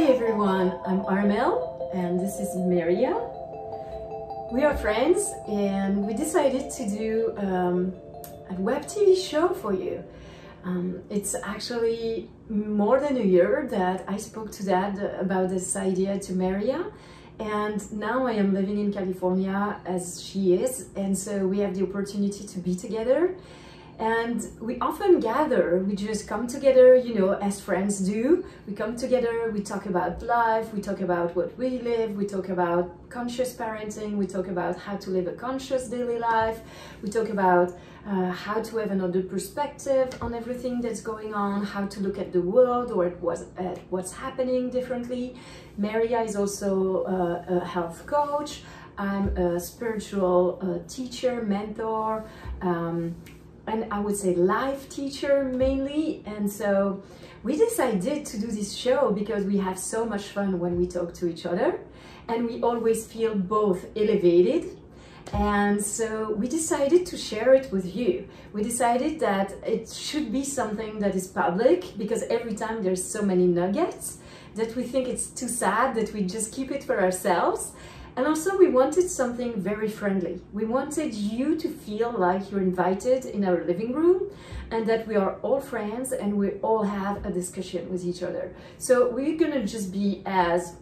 everyone, I'm Armelle and this is Maria. We are friends and we decided to do a web TV show for you. It's actually more than a year that I spoke to Dad about this idea to Maria, and now I am living in California as she is, and so we have the opportunity to be together. And we often gather, we just come together, you know, as friends do. We come together, we talk about life, we talk about what we live, we talk about conscious parenting, we talk about how to live a conscious daily life, we talk about how to have another perspective on everything that's going on, how to look at the world or at what's happening differently. Maria is also a health coach. I'm a spiritual teacher, mentor, and I would say life teacher mainly. And so we decided to do this show because we have so much fun when we talk to each other and we always feel both elevated. And so we decided to share it with you. We decided that it should be something that is public because every time there's so many nuggets that we think it's too sad that we just keep it for ourselves. And also we wanted something very friendly. We wanted you to feel like you're invited in our living room and that we are all friends and we all have a discussion with each other. So we're gonna just be as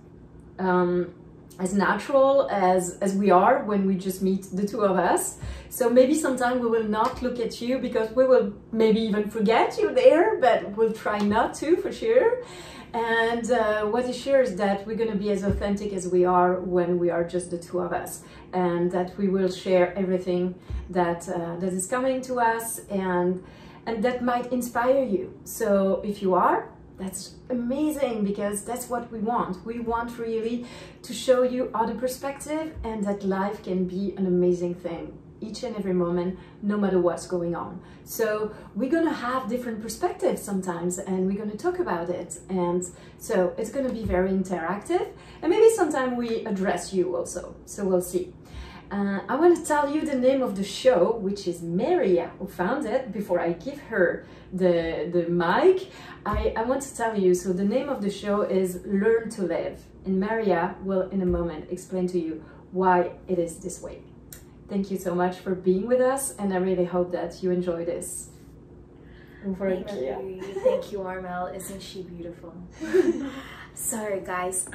natural as we are when we just meet the two of us. So maybe sometime we will not look at you because we will maybe even forget you there, but we'll try not to for sure. And what is sure is that we're going to be as authentic as we are when we are just the two of us, and that we will share everything that that is coming to us and that might inspire you. So if you are, that's amazing because that's what we want. We want really to show you other perspective and that life can be an amazing thing each and every moment, no matter what's going on. So we're gonna have different perspectives sometimes and we're gonna talk about it. And so it's gonna be very interactive and maybe sometime we address you also. So we'll see. I want to tell you the name of the show, which is Maria who found it. Before I give her the mic, I want to tell you, so the name of the show is Learn to Live. And Maria will in a moment explain to you why it is this way. Thank you so much for being with us, and I really hope that you enjoy this. Thank you, Armelle. Isn't she beautiful? So guys,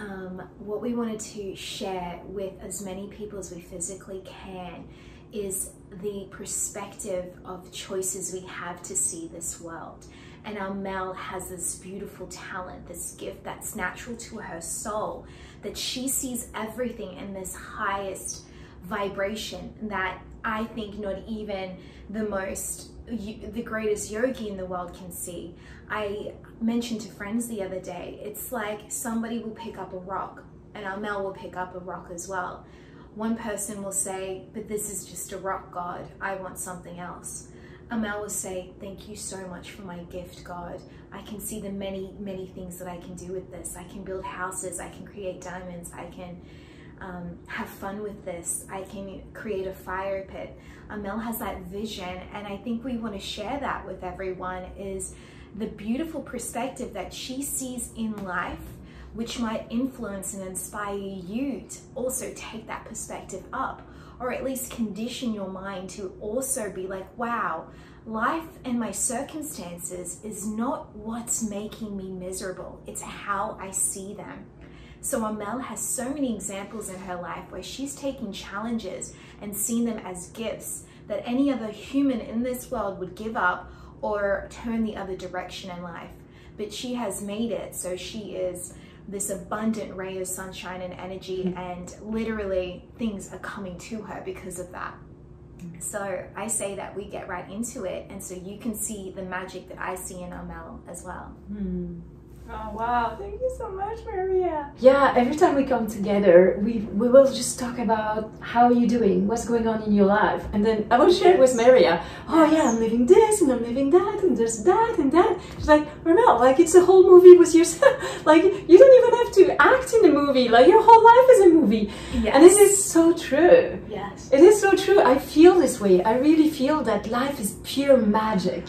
what we wanted to share with as many people as we physically can is the perspective of choices we have to see this world. And Armelle has this beautiful talent, this gift that's natural to her soul, that she sees everything in this highest vibration that I think not even the greatest yogi in the world can see. I mentioned to friends the other day, it's like somebody will pick up a rock and Armelle will pick up a rock as well. One person will say, but this is just a rock, God, I want something else. Armelle will say, thank you so much for my gift, God. I can see the many, many things that I can do with this. I can build houses, I can create diamonds, I can have fun with this, I can create a fire pit. Armelle has that vision, and I think we want to share that with everyone, is the beautiful perspective that she sees in life, which might influence and inspire you to also take that perspective up, or at least condition your mind to also be like, wow, life and my circumstances is not what's making me miserable, it's how I see them. So Armelle has so many examples in her life where she's taking challenges and seen them as gifts that any other human in this world would give up or turn the other direction in life. But she has made it, so she is this abundant ray of sunshine and energy, and literally things are coming to her because of that. So I say that we get right into it, and so you can see the magic that I see in Armelle as well. Oh wow, thank you so much, Maria. Yeah, every time we come together, we will just talk about how are you doing, what's going on in your life, and then I will share it with Maria. Oh yeah, I'm living this and I'm living that and there's that and that. She's like, Armelle, like it's a whole movie with yourself. Like you don't even have to act in the movie. Like your whole life is a movie. Yes. And this is so true. Yes. It is so true. I feel this way. I really feel that life is pure magic.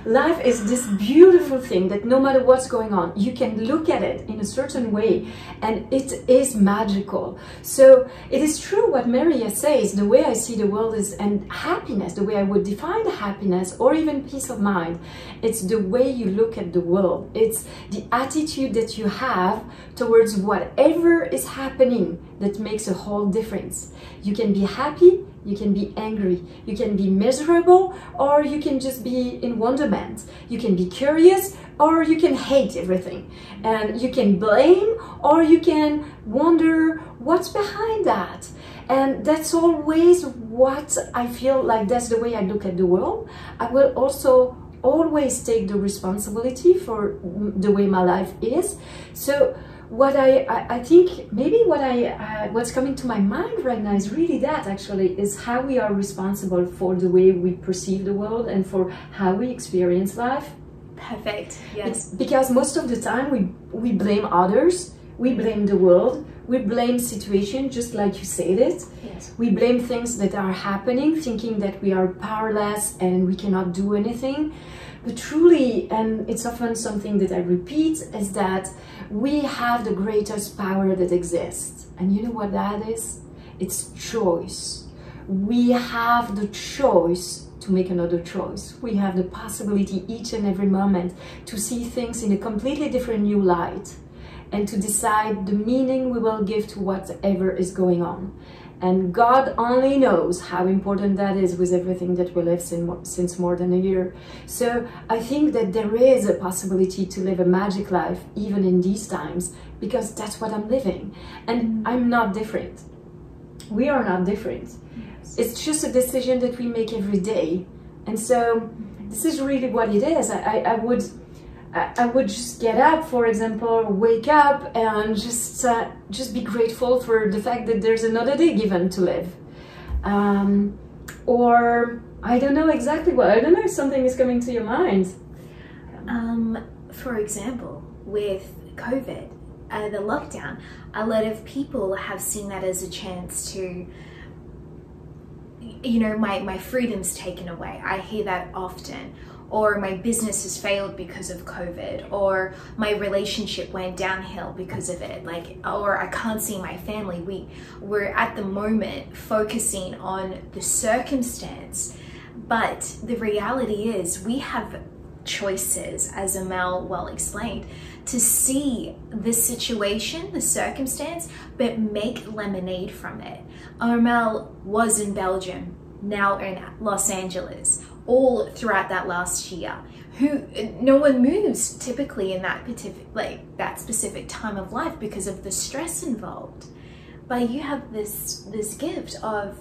life is this beautiful thing that no matter what's going on, you can look at it in a certain way, and it is magical. So it is true what Maria says, the way I see the world is, and happiness, the way I would define happiness or even peace of mind, it's the way you look at the world. It's the attitude that you have towards whatever is happening that makes a whole difference. You can be happy, you can be angry, you can be miserable, or you can just be in wonderment. You can be curious, or you can hate everything. And you can blame, or you can wonder what's behind that. And that's always what I feel like, that's the way I look at the world. I will also always take the responsibility for the way my life is. So what I think maybe what's coming to my mind right now is really that, actually, is how we are responsible for the way we perceive the world and for how we experience life. Perfect. Yes. It's because most of the time we blame others, we blame the world, we blame situation, just like you said it. Yes. We blame things that are happening, thinking that we are powerless and we cannot do anything. But truly, and it's often something that I repeat, is that we have the greatest power that exists. And you know what that is? It's choice. We have the choice to make another choice. We have the possibility each and every moment to see things in a completely different new light and to decide the meaning we will give to whatever is going on. And God only knows how important that is with everything that we live since more than a year. So I think that there is a possibility to live a magic life even in these times, because that's what I'm living. And I'm not different. We are not different. Yes. It's just a decision that we make every day. And so this is really what it is. I would just get up, for example, wake up and just be grateful for the fact that there's another day given to live. Or I don't know exactly what, I don't know if something is coming to your mind. For example, with COVID, the lockdown, a lot of people have seen that as a chance to, you know, my freedom's taken away. I hear that often. Or my business has failed because of COVID, or my relationship went downhill because of it, like, or I can't see my family. We're at the moment focusing on the circumstance, but the reality is we have choices, as Armelle well explained, to see the situation, the circumstance, but make lemonade from it. Armelle was in Belgium, now in Los Angeles, all throughout that last year. No one moves typically in that specific time of life because of the stress involved. But you have this gift of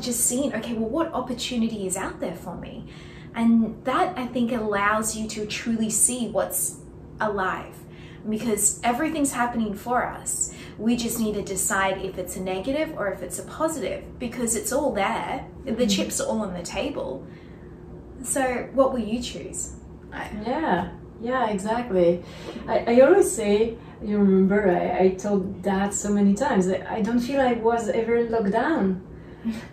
just seeing, okay, well, what opportunity is out there for me? And that, I think, allows you to truly see what's alive, because everything's happening for us. We just need to decide if it's a negative or if it's a positive, because it's all there. The chips are all on the table. So what will you choose? Yeah, exactly. I always say, you remember, I told Dad so many times that I don't feel I was ever in lockdown.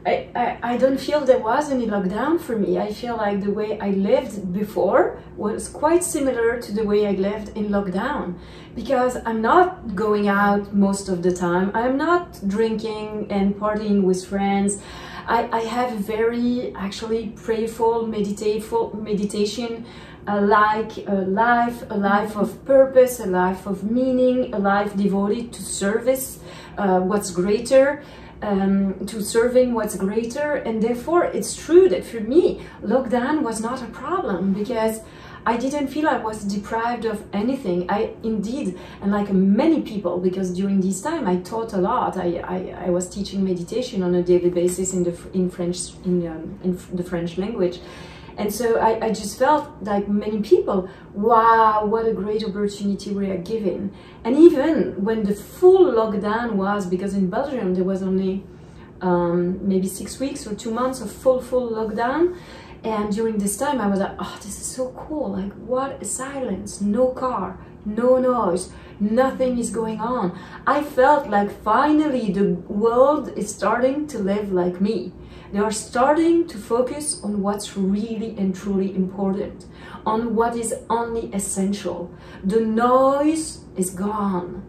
I don't feel there was any lockdown for me. I feel like the way I lived before was quite similar to the way I lived in lockdown, because I'm not going out most of the time. I'm not drinking and partying with friends. I have a very actually prayerful, meditation, like a life of purpose, a life of meaning, a life devoted to service, what's greater, to serving what's greater. And therefore it's true that for me lockdown was not a problem, because I didn't feel I was deprived of anything. I indeed, and like many people, because during this time I taught a lot. I was teaching meditation on a daily basis in the French language. And so I just felt like many people, wow, what a great opportunity we are given. And even when the full lockdown was, because in Belgium there was only maybe 6 weeks or 2 months of full lockdown. And during this time I was like, oh, this is so cool. Like, what a silence, no car, no noise, nothing is going on. I felt like finally the world is starting to live like me. They are starting to focus on what's really and truly important, on what is only essential. The noise is gone.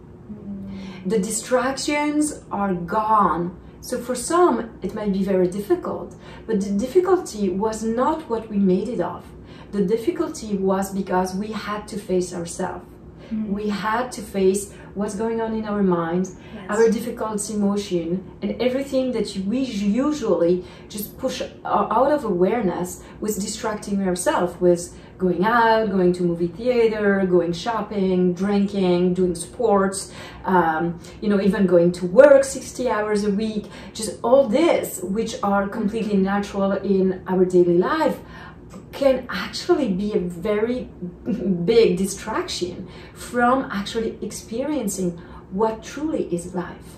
The distractions are gone. So for some, it might be very difficult, but the difficulty was not what we made it of. The difficulty was because we had to face ourselves. We had to face what's going on in our minds, our difficult emotion, and everything that we usually just push out of awareness with distracting ourselves with going out, going to movie theater, going shopping, drinking, doing sports, you know, even going to work 60 hours a week, just all this, which are completely natural in our daily life, can actually be a very big distraction from actually experiencing what truly is life.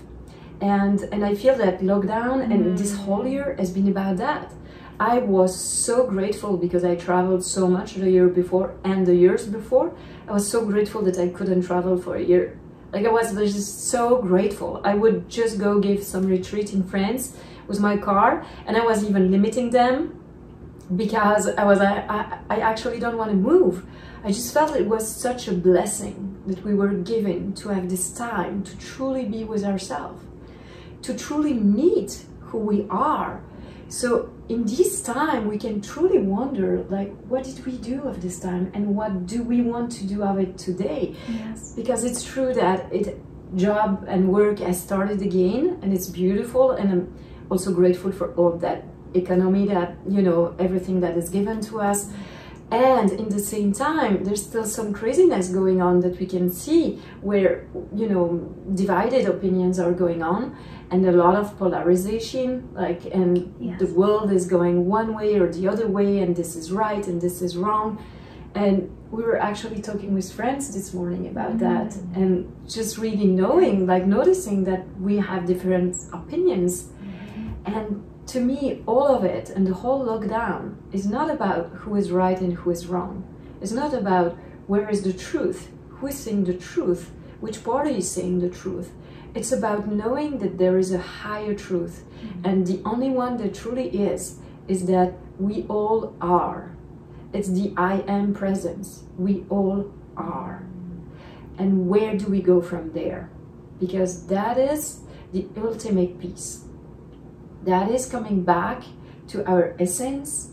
And I feel that lockdown and this whole year has been about that. I was so grateful because I traveled so much the year before and the years before. I was so grateful that I couldn't travel for a year. Like, I was just so grateful. I would just go give some retreat in France with my car, and I was even limiting them because I actually don't want to move. I just felt it was such a blessing that we were given to have this time to truly be with ourselves, to truly meet who we are. So in this time, we can truly wonder, like, what did we do of this time and what do we want to do of it today? Yes. Because it's true that job and work has started again, and it's beautiful, and I'm also grateful for all that economy, that, you know, everything that is given to us. And in the same time, there's still some craziness going on that we can see, where, you know, divided opinions are going on and a lot of polarization, like, and the world is going one way or the other way, and this is right and this is wrong. And we were actually talking with friends this morning about that, and just really knowing, like, noticing that we have different opinions. And to me, all of it and the whole lockdown is not about who is right and who is wrong. It's not about where is the truth, who is saying the truth, which party is saying the truth. It's about knowing that there is a higher truth, and the only one that truly is that we all are. It's the I am presence. We all are. And where do we go from there? Because that is the ultimate peace. That is coming back to our essence,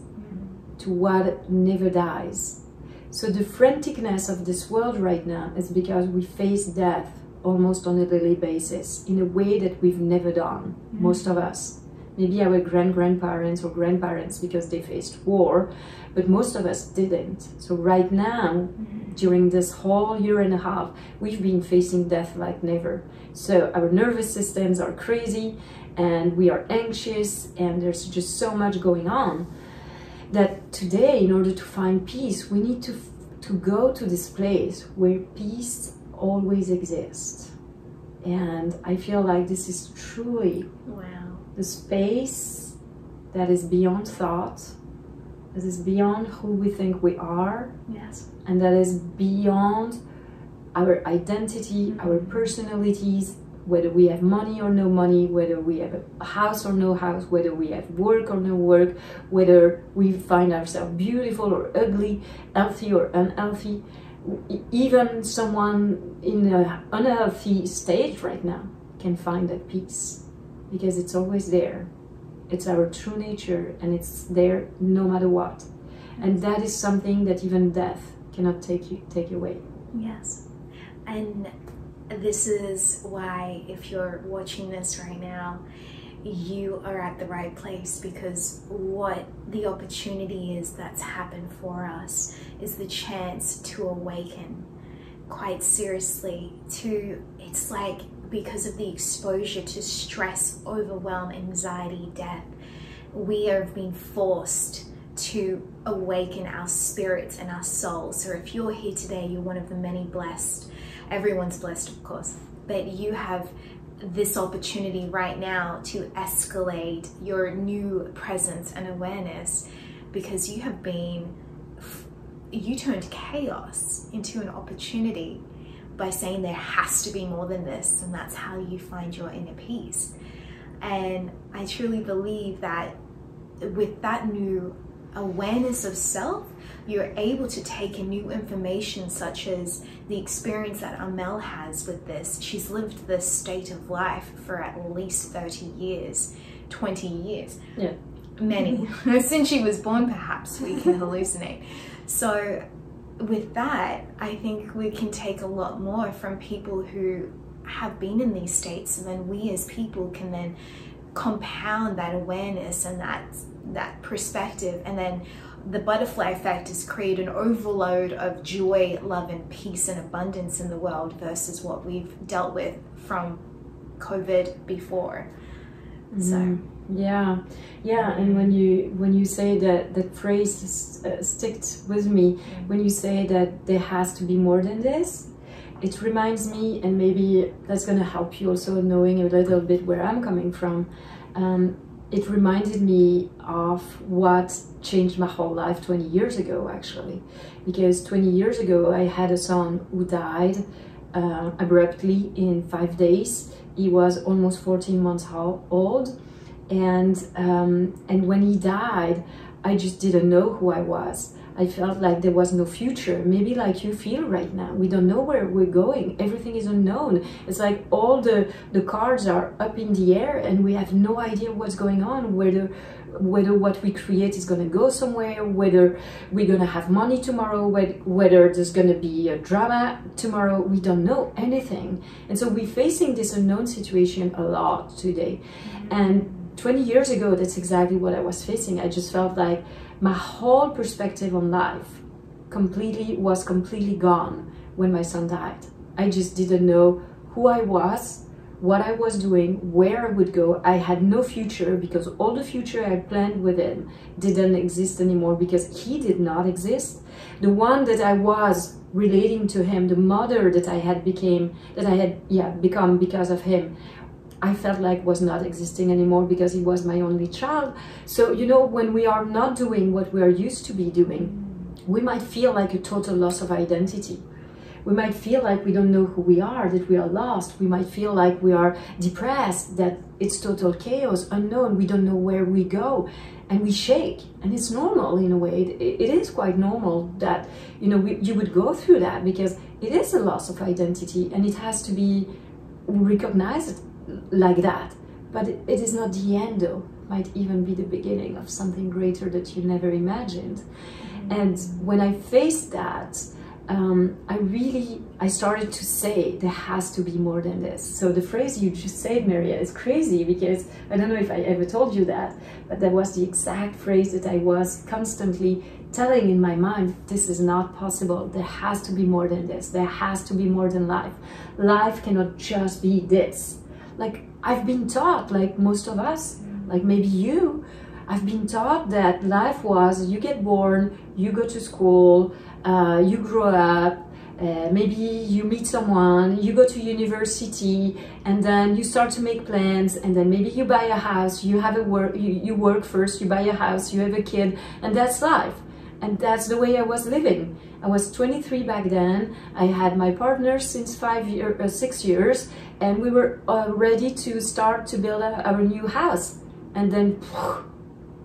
to what never dies. So the franticness of this world right now is because we face death almost on a daily basis in a way that we've never done, most of us. Maybe our grandparents or grandparents because they faced war, but most of us didn't. So right now, during this whole year and a half, we've been facing death like never. So our nervous systems are crazy, and we are anxious, and there's just so much going on that today, in order to find peace, we need to go to this place where peace always exists. And I feel like this is truly the space that is beyond thought, that is beyond who we think we are, and that is beyond our identity, our personalities, whether we have money or no money, whether we have a house or no house, whether we have work or no work, whether we find ourselves beautiful or ugly, healthy or unhealthy. Even someone in an unhealthy state right now can find that peace, because it's always there. It's our true nature, and it's there no matter what. And that is something that even death cannot take away. Yes. And this is why, if you're watching this right now, you are at the right place, because what the opportunity is that's happened for us is the chance to awaken, quite seriously, to, it's like, because of the exposure to stress, overwhelm, anxiety, death, we have been forced to awaken our spirits and our souls. So if you're here today, you're one of the many blessed. Everyone's blessed, of course, but you have this opportunity right now to escalate your new presence and awareness, because you have been, you turned chaos into an opportunity by saying there has to be more than this, and that's how you find your inner peace. And I truly believe that with that new awareness of self, you're able to take in new information, such as the experience that Armelle has with this. She's lived this state of life for at least 30 years, 20 years. Yeah. Many. Since she was born, perhaps, we can hallucinate. So with that, I think we can take a lot more from people who have been in these states, and then we as people can then compound that awareness and that perspective, and then the butterfly effect is create an overload of joy, love, and peace and abundance in the world versus what we've dealt with from COVID before. So yeah, and when you say that phrase sticks with me, when you say that there has to be more than this, it reminds me, and maybe that's going to help you also knowing a little bit where I'm coming from. It reminded me of what changed my whole life 20 years ago, actually. Because 20 years ago, I had a son who died abruptly in 5 days. He was almost 14 months old. And when he died, I just didn't know who I was. I felt like there was no future, maybe like you feel right now. We don't know where we're going. Everything is unknown. It's like all the cards are up in the air and we have no idea what's going on, whether what we create is going to go somewhere, whether we're going to have money tomorrow, whether there's going to be a drama tomorrow. We don't know anything. And so we're facing this unknown situation a lot today. And 20 years ago, that's exactly what I was facing. I just felt like my whole perspective on life was completely gone when my son died. I just didn't know who I was, what I was doing, where I would go. I had no future because all the future I had planned with him didn't exist anymore because he did not exist. The one that I was relating to him, the mother that I had become because of him, I felt like was not existing anymore because he was my only child. So, you know, when we are not doing what we are used to be doing, we might feel like a total loss of identity. We might feel like we don't know who we are, that we are lost. We might feel like we are depressed, that it's total chaos, unknown. We don't know where we go, and we shake. And it's normal in a way. It is quite normal that, you know, you would go through that because it is a loss of identity and it has to be recognized like that. But it is not the end, though. It might even be the beginning of something greater that you never imagined. And when I faced that, I started to say there has to be more than this. So the phrase you just said, Maria, is crazy because I don't know if I ever told you that, but that was the exact phrase that I was constantly telling in my mind. This is not possible. There has to be more than this. There has to be more than life. Life cannot just be this. Like I've been taught, like most of us, like maybe you, I've been taught that life was you get born, you go to school, you grow up, maybe you meet someone, you go to university, and then you start to make plans, and then maybe you buy a house, you have you work first, you buy a house, you have a kid, and that's life. And that's the way I was living. I was 23 back then. I had my partner since 6 years, and we were ready to start to build our new house. And then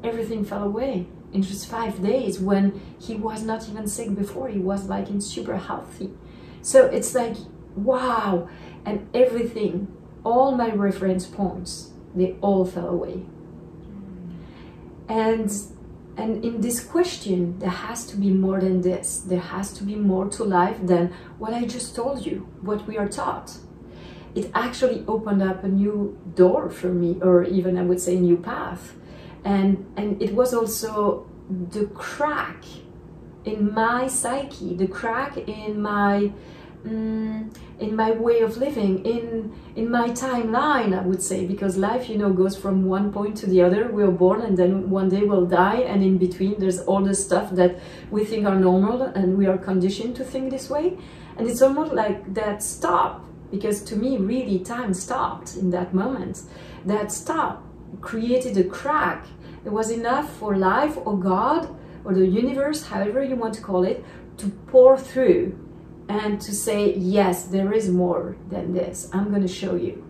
everything fell away in just 5 days when he was not even sick before. He was like in super healthy. So it's like, wow. And everything, all my reference points, they all fell away. And in this question, there has to be more than this. There has to be more to life than what I just told you, what we are taught. It actually opened up a new door for me, or even I would say a new path. And it was also the crack in my psyche, the crack in my way of living, in my timeline, I would say, because life, you know, goes from one point to the other. We are born and then one day we'll die, and in between there's all the stuff that we think are normal and we are conditioned to think this way. And it's almost like that stop, because to me really time stopped in that moment. That stop created a crack. It was enough for life or God or the universe, however you want to call it, to pour through and to say, yes, there is more than this. I'm going to show you.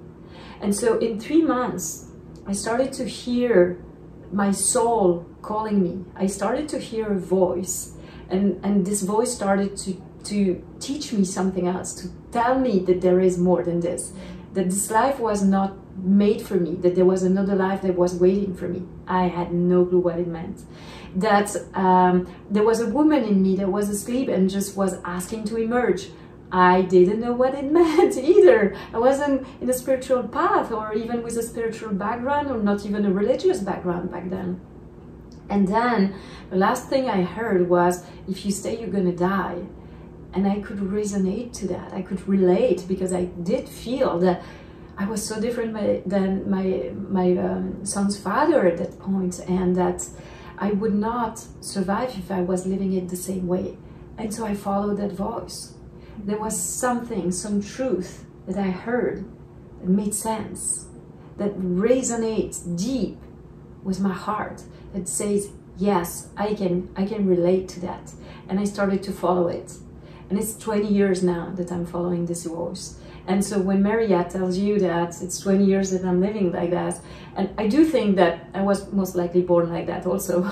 And so in 3 months, I started to hear my soul calling me. I started to hear a voice, and this voice started to teach me something else, to tell me that there is more than this, that this life was not made for me, that there was another life that was waiting for me. I had no clue what it meant. That there was a woman in me that was asleep and just was asking to emerge. I didn't know what it meant either. I wasn't in a spiritual path, or even with a spiritual background, or not even a religious background back then. And then the last thing I heard was, if you stay, you're gonna die. And I could resonate to that. I could relate, because I did feel that I was so different than my son's father at that point, and that I would not survive if I was living it the same way. And so I followed that voice. There was something, some truth that I heard that made sense, that resonates deep with my heart, that says, yes, I can relate to that. And I started to follow it. And it's 20 years now that I'm following this voice. And so when Maria tells you that it's 20 years that I'm living like that, and I do think that I was most likely born like that also,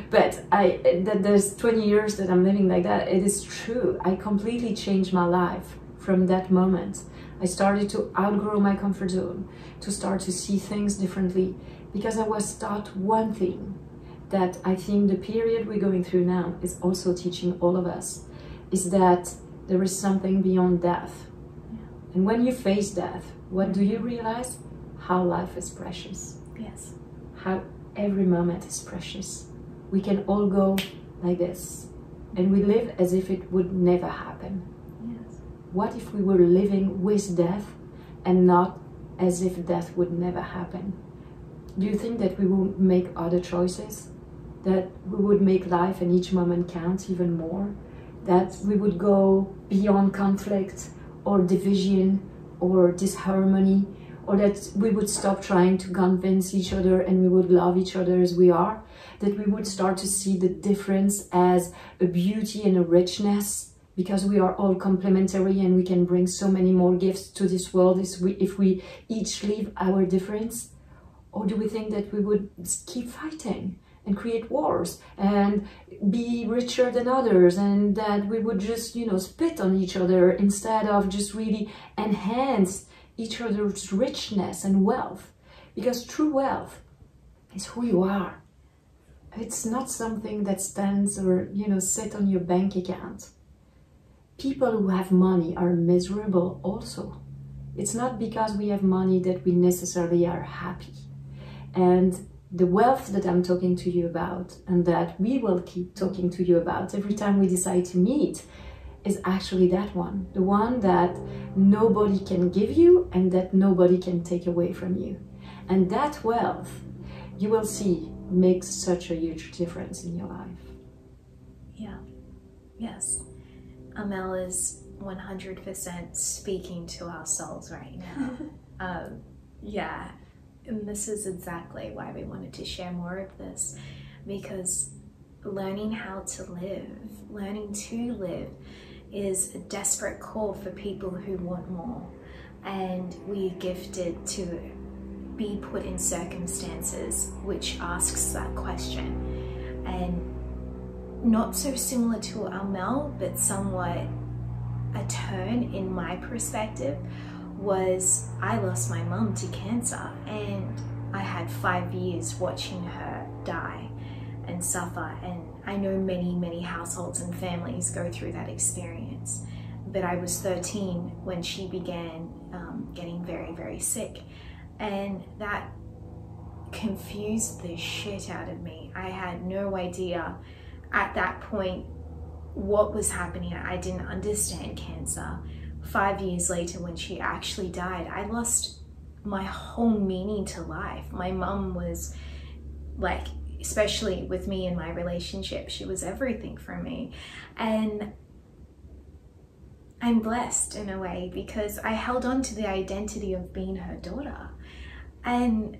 but that there's 20 years that I'm living like that, it is true. I completely changed my life from that moment. I started to outgrow my comfort zone, to start to see things differently, because I was taught one thing that I think the period we're going through now is also teaching all of us, is that there is something beyond death. And when you face death, what do you realize? How life is precious. Yes. How every moment is precious. We can all go like this, and we live as if it would never happen. Yes. What if we were living with death and not as if death would never happen? Do you think that we will make other choices? That we would make life and each moment count even more? That we would go beyond conflict or division or disharmony, or that we would stop trying to convince each other and we would love each other as we are, that we would start to see the difference as a beauty and a richness, because we are all complementary and we can bring so many more gifts to this world if we each leave our difference? Or do we think that we would keep fighting and create wars and be richer than others, and that we would just, spit on each other instead of just really enhance each other's richness and wealth? Because true wealth is who you are. It's not something that stands or, sit on your bank account. People who have money are miserable also. It's not because we have money that we necessarily are happy. And the wealth that I'm talking to you about, and that we will keep talking to you about every time we decide to meet, is actually that one. The one that nobody can give you and that nobody can take away from you. And that wealth, you will see, makes such a huge difference in your life. Yeah. Yes. Armelle is 100% speaking to our souls right now. Yeah. And this is exactly why we wanted to share more of this, because learning how to live is a desperate call for people who want more. And we're gifted to be put in circumstances which asks that question. And not so similar to Armelle, but somewhat a turn in my perspective, was I lost my mum to cancer, and I had 5 years watching her die and suffer. And I know many households and families go through that experience. But I was 13 when she began getting very sick, and that confused the shit out of me. I had no idea at that point what was happening. I didn't understand cancer. 5 years later, when she actually died, I lost my whole meaning to life. My mum was like, especially with me in my relationship, she was everything for me. And I'm blessed in a way, because I held on to the identity of being her daughter. And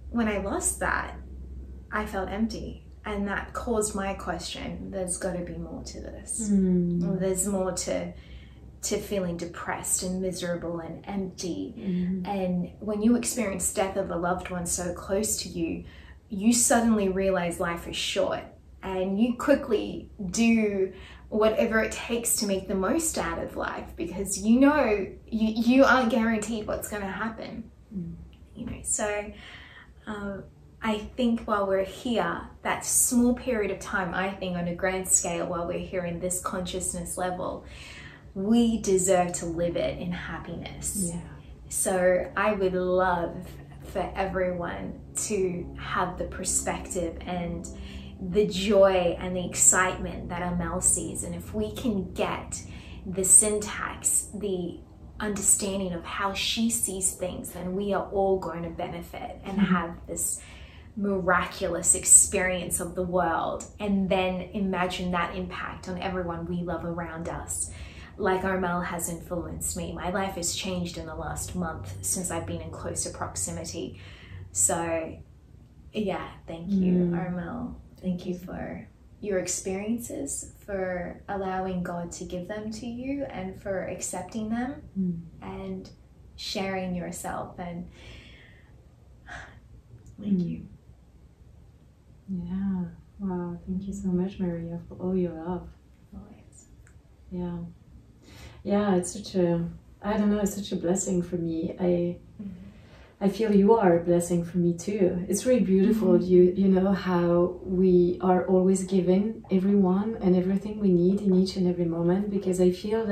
when I lost that, I felt empty. And that caused my question, there's got to be more to this. There's more to feeling depressed and miserable and empty. And when you experience death of a loved one so close to you, you suddenly realize life is short and you quickly do whatever it takes to make the most out of life, because you know you aren't guaranteed what's going to happen. You know, so I think while we're here, that small period of time, I think on a grand scale, while we're here in this consciousness level, we deserve to live it in happiness. Yeah. So I would love for everyone to have the perspective and the joy and the excitement that Armelle sees. And if we can get the syntax, the understanding of how she sees things, then we are all going to benefit and have this miraculous experience of the world. And then imagine that impact on everyone we love around us. Like Armelle has influenced me. My life has changed in the last month since I've been in closer proximity. So yeah, thank you, Armelle. Thank you for your experiences, for allowing God to give them to you, and for accepting them and sharing yourself. And thank you. Yeah. Wow. Thank you so much, Maria, for all your love. Always. Yeah. Yeah, it's such a, I don't know, it's such a blessing for me. I feel you are a blessing for me too. It's really beautiful, you know, how we are always given everyone and everything we need in each and every moment, because I do feel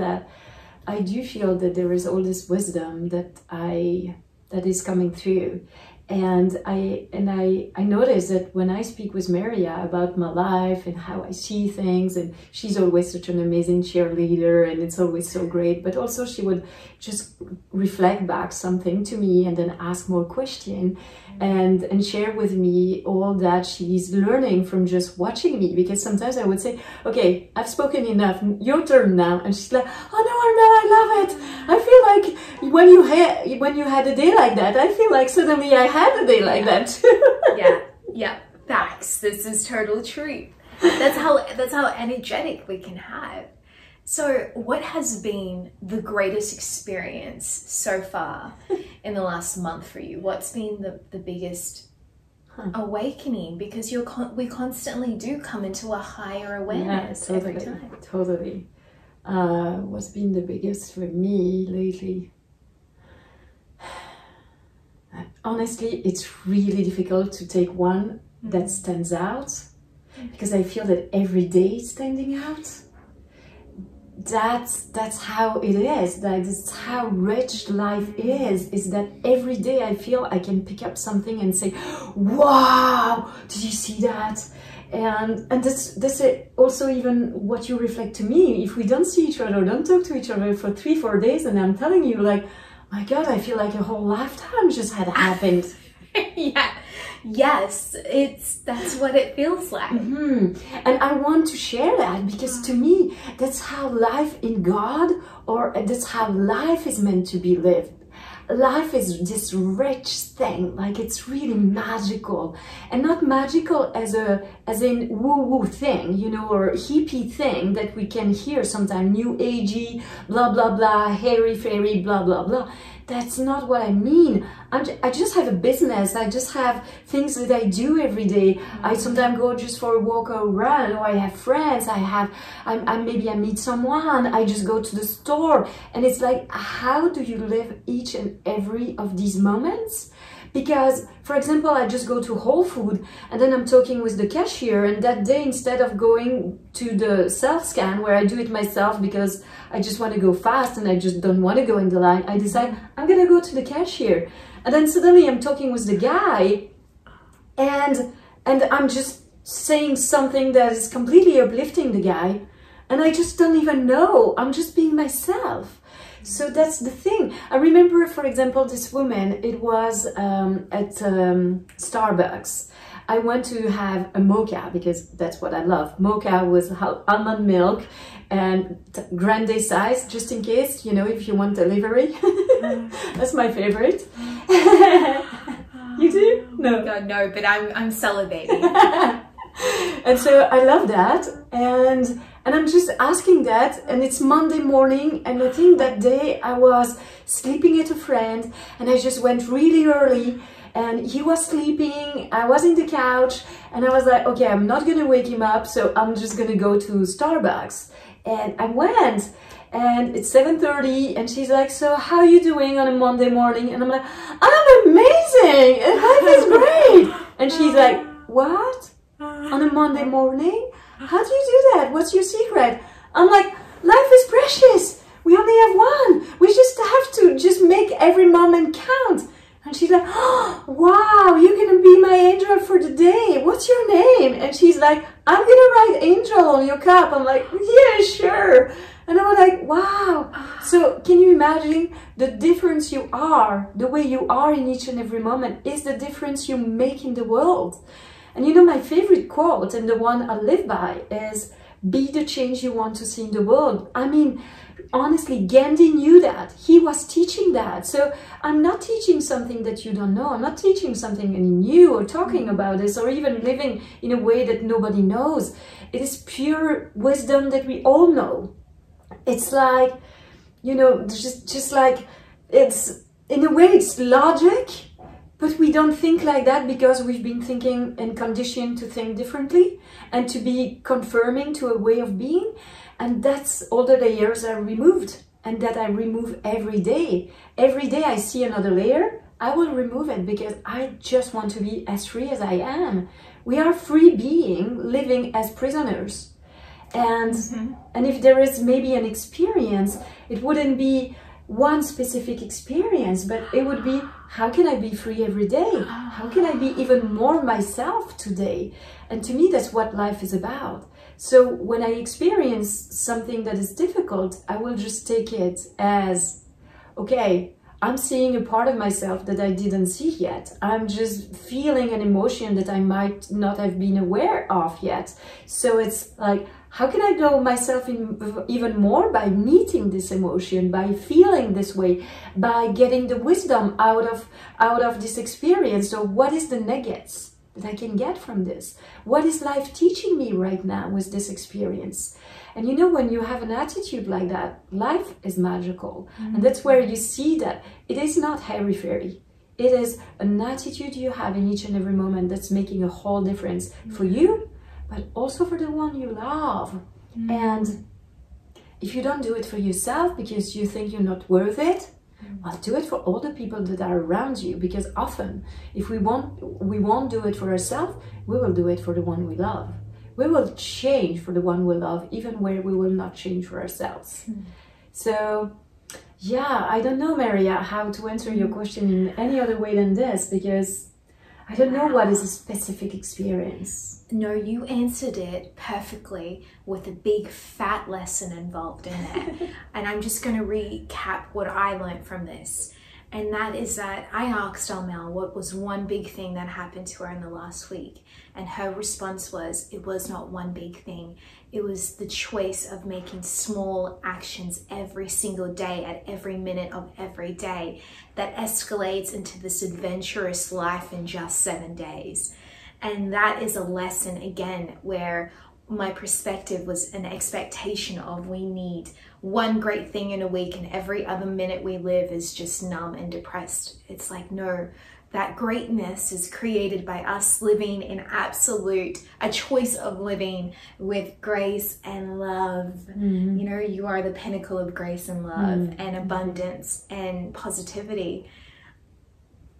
that there is all this wisdom that is coming through. And I notice that when I speak with Maria about my life and how I see things, and she's always such an amazing cheerleader, and it's always so great, but also she would just reflect back something to me and then ask more questions and share with me all that she's learning from just watching me. Because sometimes I would say, okay, I've spoken enough, your turn now. And she's like, oh no, I love it. I feel like when you had a day like that, I feel like suddenly I had a day like that too. Yeah, facts. This is total truth. That's how energetic we can have. So what has been the greatest experience so far in the last month for you? What's been the biggest awakening? Because we constantly do come into a higher awareness every time. Totally. What's been the biggest for me lately? Honestly, it's really difficult to take one that stands out, because I feel that every day is standing out. That's how it is. That's how rich life is that every day I feel I can pick up something and say, wow, did you see that? And that's also even what you reflect to me. If we don't see each other, don't talk to each other for 3-4 days, and I'm telling you, like, my God, I feel like a whole lifetime just had happened. Yeah. Yes, that's what it feels like. And I want to share that, because to me, that's how life in God, or that's how life is meant to be lived. Life is this rich thing, like it's really magical, and not magical as in woo-woo thing, you know, or hippie thing that we can hear sometimes, new agey, blah blah blah, hairy fairy, blah blah blah. That's not what I mean. I just have a business. I just have things that I do every day. I sometimes go just for a walk or a run, or I have friends. Maybe I meet someone. I just go to the store. And it's like, how do you live each and every of these moments? Because, for example, I just go to Whole Food, and then I'm talking with the cashier, and that day, instead of going to the self-scan where I do it myself because I just want to go fast and I just don't want to go in the line, I decide I'm gonna go to the cashier. And then suddenly I'm talking with the guy, and I'm just saying something that is completely uplifting the guy, and I just don't even know. I'm just being myself. So that's the thing. I remember, for example, this woman, it was at Starbucks. I went to have a mocha, because that's what I love. Mocha with almond milk and grande size, just in case, you know, if you want delivery. That's my favorite. You do? No. God, no, but I'm salivating. And so I love that, and I'm just asking that, and it's Monday morning, and I think that day I was sleeping at a friend, and I just went really early, and he was sleeping. I was in the couch, and I was like, okay, I'm not gonna wake him up, so I'm just gonna go to Starbucks. And I went, and it's 7:30, and she's like, so how are you doing on a Monday morning? And I'm like, I'm amazing, and life is great. And she's like, what? On a Monday morning? How do you do that? What's your secret? I'm like, life is precious. We only have one. We just have to just make every moment count. And she's like, oh, wow, you're going to be my angel for the day. What's your name? And she's like, I'm going to write angel on your cup. I'm like, yeah, sure. And I was like, wow. So can you imagine the difference you are, the way you are in each and every moment is the difference you make in the world. And you know, my favorite quote, and the one I live by, is be the change you want to see in the world. I mean, honestly, Gandhi knew that. He was teaching that. So I'm not teaching something that you don't know. I'm not teaching something new or talking about this or even living in a way that nobody knows. It is pure wisdom that we all know. It's like, you know, just like, it's, in a way, it's logic, but we don't think like that because we've been thinking and conditioned to think differently and to be conforming to a way of being. And that's all the layers I removed, and that I remove every day. Every day I see another layer, I will remove it because I just want to be as free as I am. We are free being living as prisoners. And, and if there is maybe an experience, it wouldn't be one specific experience, but it would be, how can I be free every day? How can I be even more myself today? And to me, that's what life is about. So when I experience something that is difficult, I will just take it as, okay, I'm seeing a part of myself that I didn't see yet. I'm just feeling an emotion that I might not have been aware of yet. So it's like, how can I know myself even more by meeting this emotion, by feeling this way, by getting the wisdom out of this experience? So what is the nuggets that I can get from this? What is life teaching me right now with this experience? And you know, when you have an attitude like that, life is magical. And that's where you see that it is not airy-fairy. It is an attitude you have in each and every moment that's making a whole difference for you, but also for the one you love. And if you don't do it for yourself because you think you're not worth it, well, do it for all the people that are around you, because often if we won't do it for ourselves, we will do it for the one we love. We will change for the one we love, even where we will not change for ourselves. So yeah, I don't know, Maria, how to answer your question in any other way than this, because I don't know what is a specific experience. No, you answered it perfectly with a big fat lesson involved in it. And I'm just going to recap what I learned from this. And that is that I asked Armelle what was one big thing that happened to her in the last week. And her response was, it was not one big thing. It was the choice of making small actions every single day at every minute of every day that escalates into this adventurous life in just 7 days. And that is a lesson, again, where my perspective was an expectation of we need one great thing in a week and every other minute we live is just numb and depressed. It's like, no, that greatness is created by us living in a choice of living with grace and love. You know, you are the pinnacle of grace and love and abundance and positivity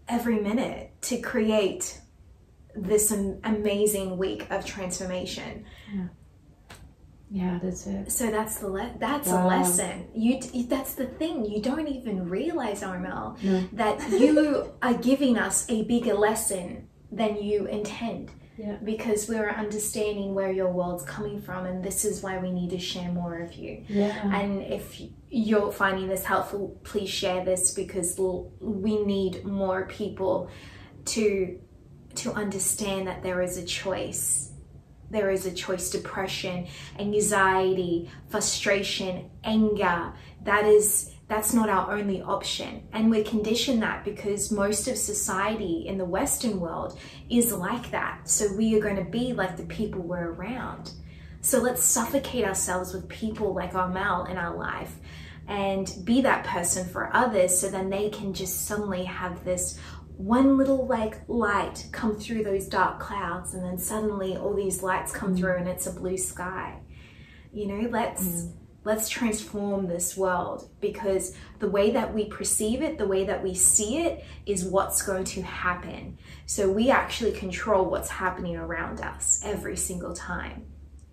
every minute to create this amazing week of transformation. Yeah, that's it. So that's a lesson. That's the thing. You don't even realize, Armelle, that you are giving us a bigger lesson than you intend. Because we're understanding where your world's coming from, and this is why we need to share more of you. And if you're finding this helpful, please share this, because we need more people to understand that there is a choice. There is a choice. Depression, anxiety, frustration, anger, that's not our only option. And we're conditioned that because most of society in the Western world is like that. So we are going to be like the people we're around. So let's suffocate ourselves with people like Armelle in our life and be that person for others, so then they can just suddenly have this one little like light come through those dark clouds, and then suddenly all these lights come through and it's a blue sky. You know, let's transform this world, because the way that we perceive it, the way that we see it, is what's going to happen. So we actually control what's happening around us every single time.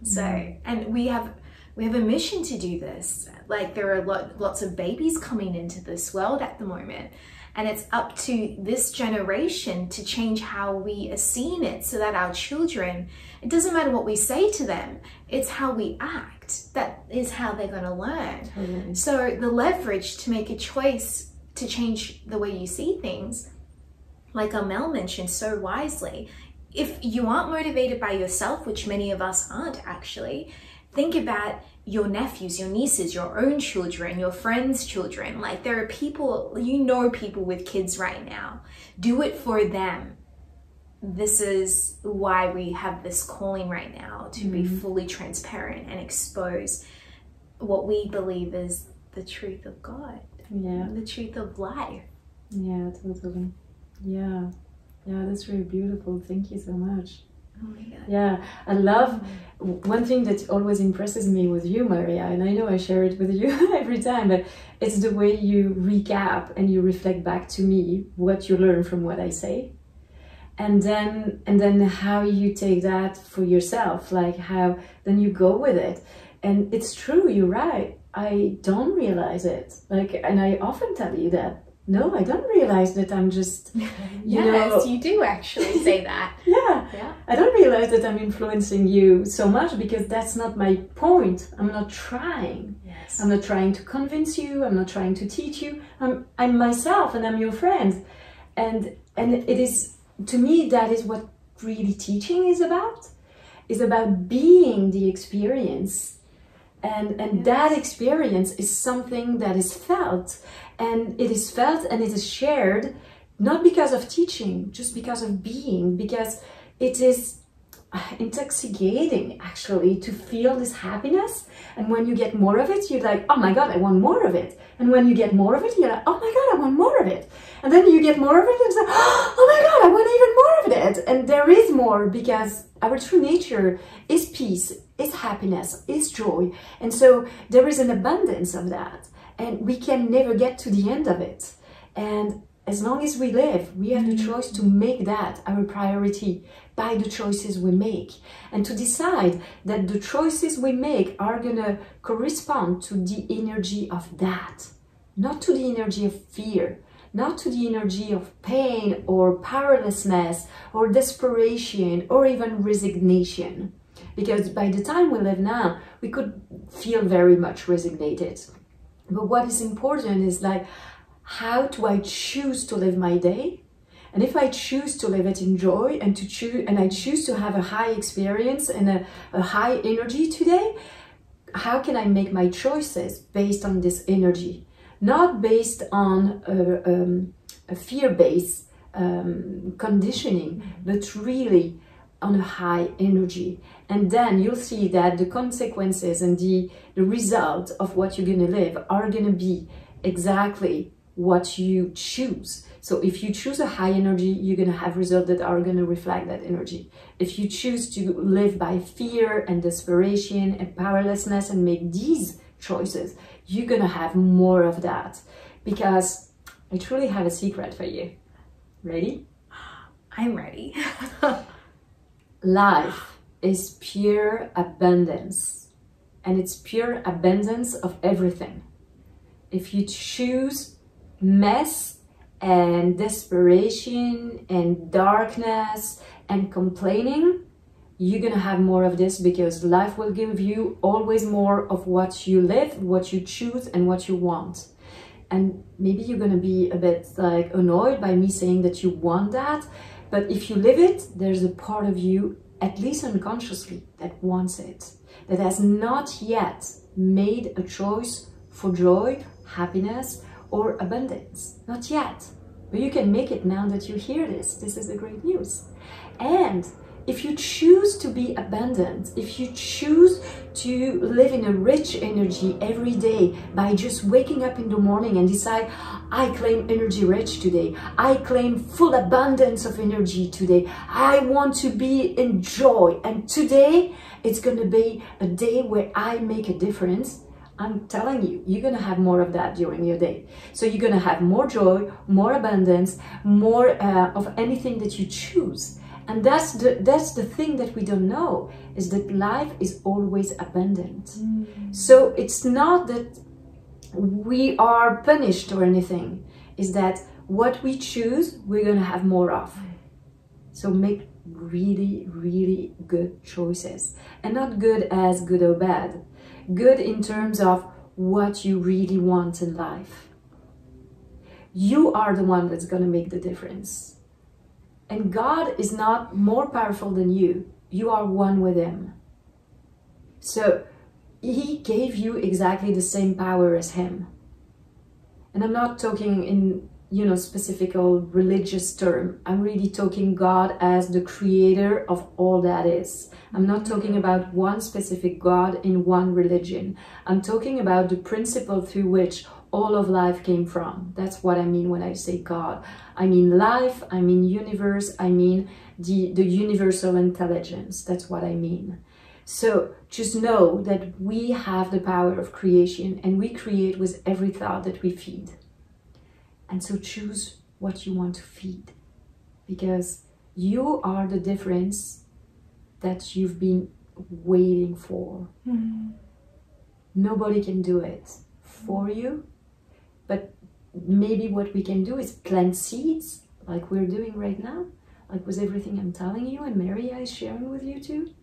So, and we have a mission to do this. Like, there are lots of babies coming into this world at the moment, and it's up to this generation to change how we are seeing it, so that our children, it doesn't matter what we say to them, it's how we act. That is how they're going to learn. Totally. So the leverage to make a choice to change the way you see things, like Armelle mentioned so wisely, if you aren't motivated by yourself, which many of us aren't actually, think about your nephews, your nieces, your own children, your friends' children. Like, there are people, you know, people with kids right now. Do it for them. This is why we have this calling right now, to be fully transparent and expose what we believe is the truth of God. Yeah. The truth of life. Yeah, totally. Yeah. Yeah, that's really beautiful. Thank you so much. Oh my God. Yeah, I love, one thing that always impresses me with you, Maria, and I know I share it with you every time, but it's the way you recap and you reflect back to me what you learn from what I say. And then how you take that for yourself, like how then you go with it. And it's true, you're right. I don't realize it. Like, and I often tell you that, no, I don't realize that I'm just, yes, you do actually say that. Yeah. I don't realize that I'm influencing you so much, because that's not my point. I'm not trying. Yes. I'm not trying to convince you. I'm not trying to teach you. I'm myself, and I'm your friend. And it is, to me, that is what really teaching is about being the experience. And that experience is something that is felt, and it is felt and it is shared, not because of teaching, just because of being, because it is intoxicating actually to feel this happiness. And when you get more of it, you're like, oh my God, I want more of it. And when you get more of it, you're like, oh my God, I want more of it. And then you get more of it and say, oh my God, I want even more of it. And there is more, because our true nature is peace, is happiness, is joy. And so there is an abundance of that. And we can never get to the end of it. And as long as we live, we have the choice to make that our priority by the choices we make. And to decide that the choices we make are going to correspond to the energy of that, not to the energy of fear, not to the energy of pain or powerlessness or desperation or even resignation. Because by the time we live now, we could feel very much resignated. But what is important is like, how do I choose to live my day? And if I choose to live it in joy and I choose to have a high experience and a high energy today, how can I make my choices based on this energy? Not based on a fear-based conditioning, but really on a high energy. And then you'll see that the consequences and the result of what you're going to live are going to be exactly what you choose. So if you choose a high energy, you're going to have results that are going to reflect that energy. If you choose to live by fear and desperation and powerlessness and make these choices, you're going to have more of that. Because I truly have a secret for you. Ready? I'm ready. Life is pure abundance, and it's pure abundance of everything. If you choose mess and desperation and darkness and complaining, you're gonna have more of this, because life will give you always more of what you live, what you choose, and what you want. And maybe you're gonna be a bit like annoyed by me saying that you want that, but if you live it, there's a part of you, at least unconsciously, that wants it, that has not yet made a choice for joy, happiness, or abundance. Not yet. But you can make it now that you hear this. This is the great news. And if you choose to be abundant, if you choose to live in a rich energy every day by just waking up in the morning and decide, I claim energy rich today, I claim full abundance of energy today, I want to be in joy, and today it's going to be a day where I make a difference, I'm telling you, you're going to have more of that during your day. So you're going to have more joy, more abundance, more of anything that you choose. And that's the thing that we don't know, is that life is always abundant. So it's not that we are punished or anything. It's that what we choose, we're going to have more of. So make really, really good choices. And not good as good or bad. Good in terms of what you really want in life. You are the one that's going to make the difference. And God is not more powerful than you. You are one with Him. So He gave you exactly the same power as Him. And I'm not talking in, specific or religious term. I'm really talking God as the creator of all that is. I'm not talking about one specific God in one religion. I'm talking about the principle through which all of life came from. That's what I mean when I say God. I mean life, I mean universe, I mean the universal intelligence. That's what I mean. So just know that we have the power of creation, and we create with every thought that we feed. And so choose what you want to feed, because you are the difference that you've been waiting for. Nobody can do it for you, but maybe what we can do is plant seeds, like we're doing right now, like with everything I'm telling you and Maria is sharing with you too.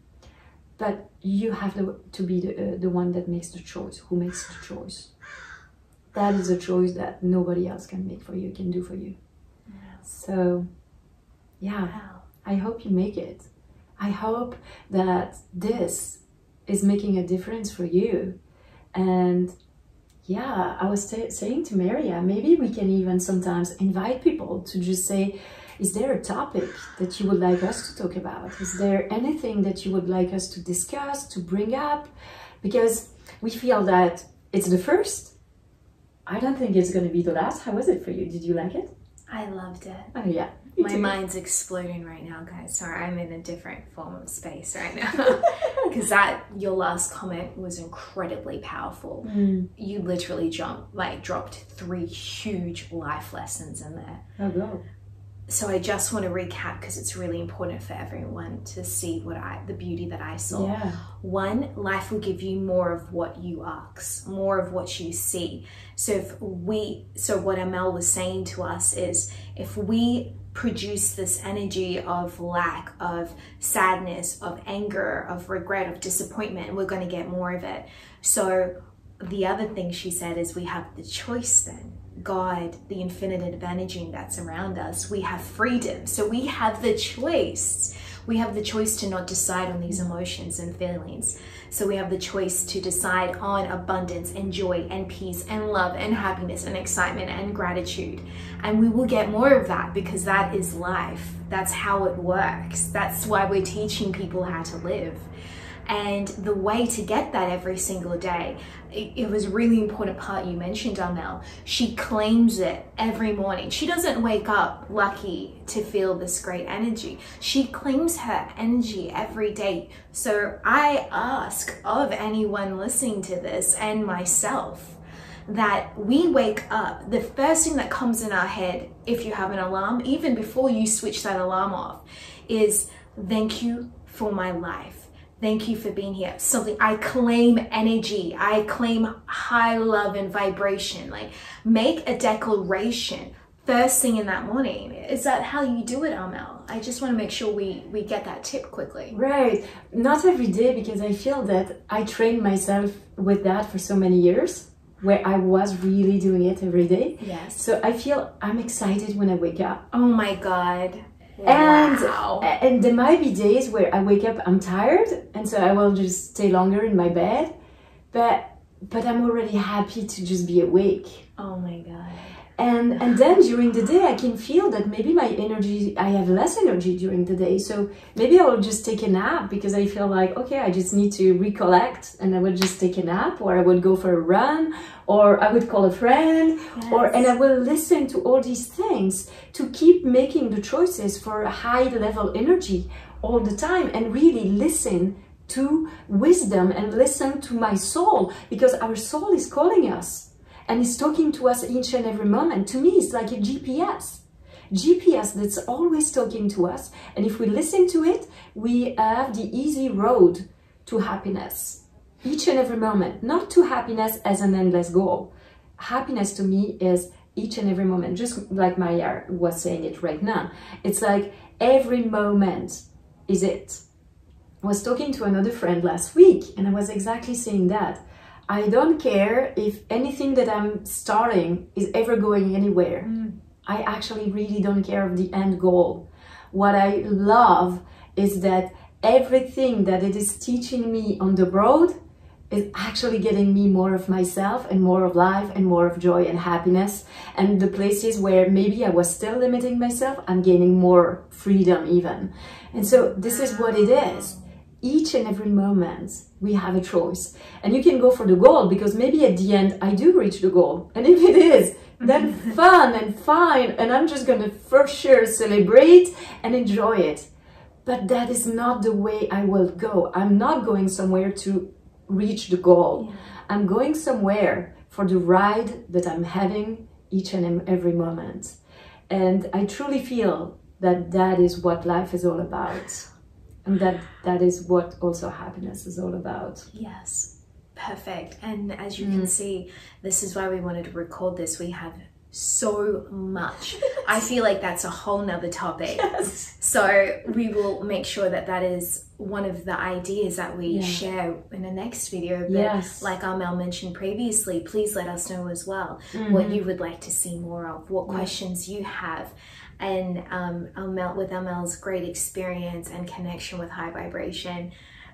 But you have to be the one that makes the choice, who makes the choice. That is a choice that nobody else can make for you, can do for you. So, yeah, wow. I hope you make it. I hope that this is making a difference for you. And yeah, I was saying to Maria, maybe we can even sometimes invite people to just say, is there a topic that you would like us to talk about? Is there anything that you would like us to discuss, to bring up? Because we feel that it's the first. I don't think it's going to be the last. How was it for you? Did you like it? I loved it. Oh yeah. My mind's exploding right now, guys. Sorry, I'm in a different form of space right now. Because your last comment was incredibly powerful. You literally dropped 3 huge life lessons in there. Oh, go. So I just want to recap, because it's really important for everyone to see the beauty that I saw. Yeah. 1, life will give you more of what you ask, more of what you see. So what Armelle was saying to us is, if we produce this energy of lack, of sadness, of anger, of regret, of disappointment, we're going to get more of it. So the other thing she said is, we have the choice then. God, the infinite energy that's around us, we have freedom. So we have the choice. We have the choice to not decide on these emotions and feelings. So we have the choice to decide on abundance and joy and peace and love and happiness and excitement and gratitude. And we will get more of that, because that is life. That's how it works. That's why we're teaching people how to live. And the way to get that every single day, it was a really important part you mentioned, Armelle. She claims it every morning. She doesn't wake up lucky to feel this great energy. She claims her energy every day. So I ask of anyone listening to this and myself, that we wake up, the first thing that comes in our head, if you have an alarm, even before you switch that alarm off, is thank you for my life. Thank you for being here. Something, I claim energy. I claim high love and vibration. Like, make a declaration first thing in that morning. Is that how you do it, Armelle? I just want to make sure we get that tip quickly. Right. Not every day, because I feel that I trained myself with that for so many years, where I was really doing it every day. Yes. So I feel I'm excited when I wake up. Oh my God. Wow. And there might be days where I wake up, I'm tired, and so I will just stay longer in my bed, but I'm already happy to just be awake. Oh my God. And then during the day, I can feel that maybe my energy, I have less energy during the day. So maybe I will just take a nap because I feel like, okay, I just need to recollect, and I would just take a nap, or I would go for a run, or I would call a friend, and I will listen to all these things to keep making the choices for a high level energy all the time, and really listen to wisdom and listen to my soul, because our soul is calling us. And it's talking to us each and every moment. To me, it's like a GPS. GPS that's always talking to us. And if we listen to it, we have the easy road to happiness. Each and every moment. Not to happiness as an endless goal. Happiness to me is each and every moment. Just like Maria was saying it right now. It's like every moment is it. I was talking to another friend last week, and I was exactly saying that. I don't care if anything that I'm starting is ever going anywhere. I actually really don't care of the end goal. What I love is that everything that it is teaching me on the road is actually getting me more of myself and more of life and more of joy and happiness. And the places where maybe I was still limiting myself, I'm gaining more freedom even. And so this is what it is. Each and every moment we have a choice, and you can go for the goal, because maybe at the end I do reach the goal, and if it is, then fun and fine, and I'm just gonna for sure celebrate and enjoy it. But that is not the way I will go. I'm not going somewhere to reach the goal. I'm going somewhere for the ride that I'm having each and every moment. And I truly feel that that is what life is all about. And that is what also happiness is all about. Yes, perfect. And as you can see, this is why we wanted to record this. We have so much. I feel like that's a whole nother topic. Yes. So we will make sure that that is one of the ideas that we share in the next video. But like Armelle mentioned previously, please let us know as well what you would like to see more of, what questions you have. And with Armelle's great experience and connection with high vibration,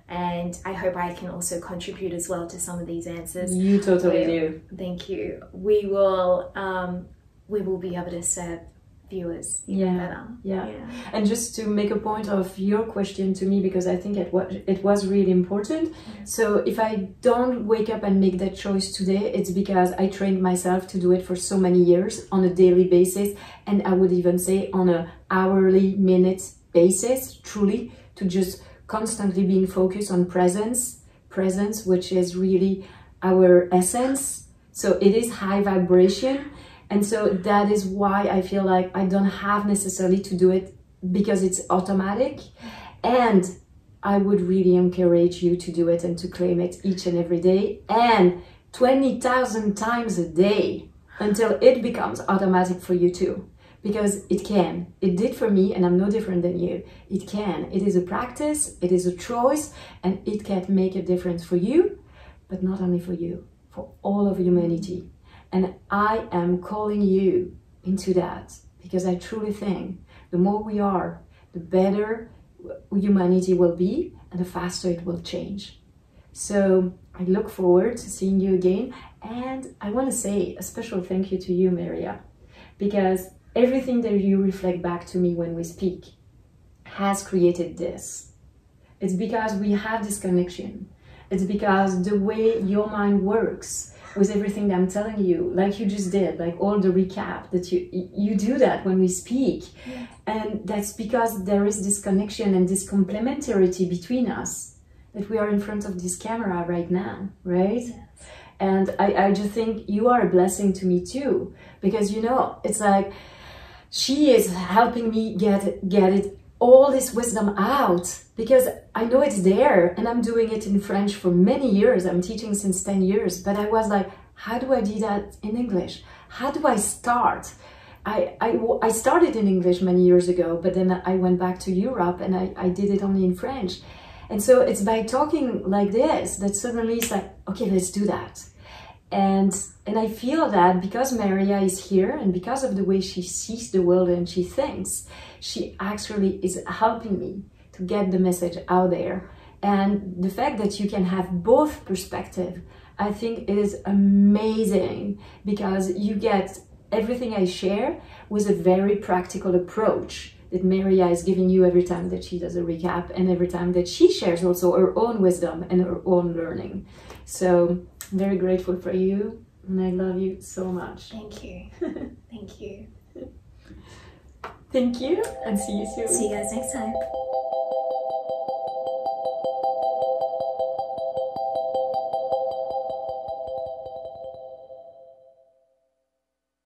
and I hope I can also contribute as well to some of these answers. You totally do. Thank you. We will be able to serve viewers even better. And just to make a point of your question to me, because I think it was really important. So if I don't wake up and make that choice today, it's because I trained myself to do it for so many years on a daily basis, and I would even say on a hourly minute basis, truly, to just constantly being focused on presence, which is really our essence. So it is high vibration. And so that is why I feel like I don't have necessarily to do it because it's automatic. And I would really encourage you to do it and to claim it each and every day, and 20,000 times a day until it becomes automatic for you too. Because it can. It did for me, and I'm no different than you. It can. It is a practice, it is a choice, and it can make a difference for you, but not only for you, for all of humanity. And I am calling you into that, because I truly think the more we are, the better humanity will be, and the faster it will change. So I look forward to seeing you again. And I want to say a special thank you to you, Maria, because everything that you reflect back to me when we speak has created this. It's because we have this connection. It's because the way your mind works with everything that I'm telling you, like you just did, like all the recap, that you do that when we speak. And that's because there is this connection and this complementarity between us, that we are in front of this camera right now, right? Yes. And I just think you are a blessing to me too, because, you know, it's like she is helping me get it all this wisdom out, because I know it's there, and I'm doing it in French for many years. I'm teaching since 10 years, but I was like, how do I do that in English? How do I start? I started in English many years ago, but then I went back to Europe and I did it only in French. And so it's by talking like this that suddenly it's like, okay, let's do that. And I feel that because Maria is here, and because of the way she sees the world and she thinks, she actually is helping me to get the message out there. And the fact that you can have both perspectives, I think is amazing, because you get everything I share with a very practical approach that Maria is giving you every time that she does a recap, and every time that she shares also her own wisdom and her own learning. So I'm very grateful for you, and I love you so much. Thank you. Thank you. Thank you, and see you soon. See you guys next time.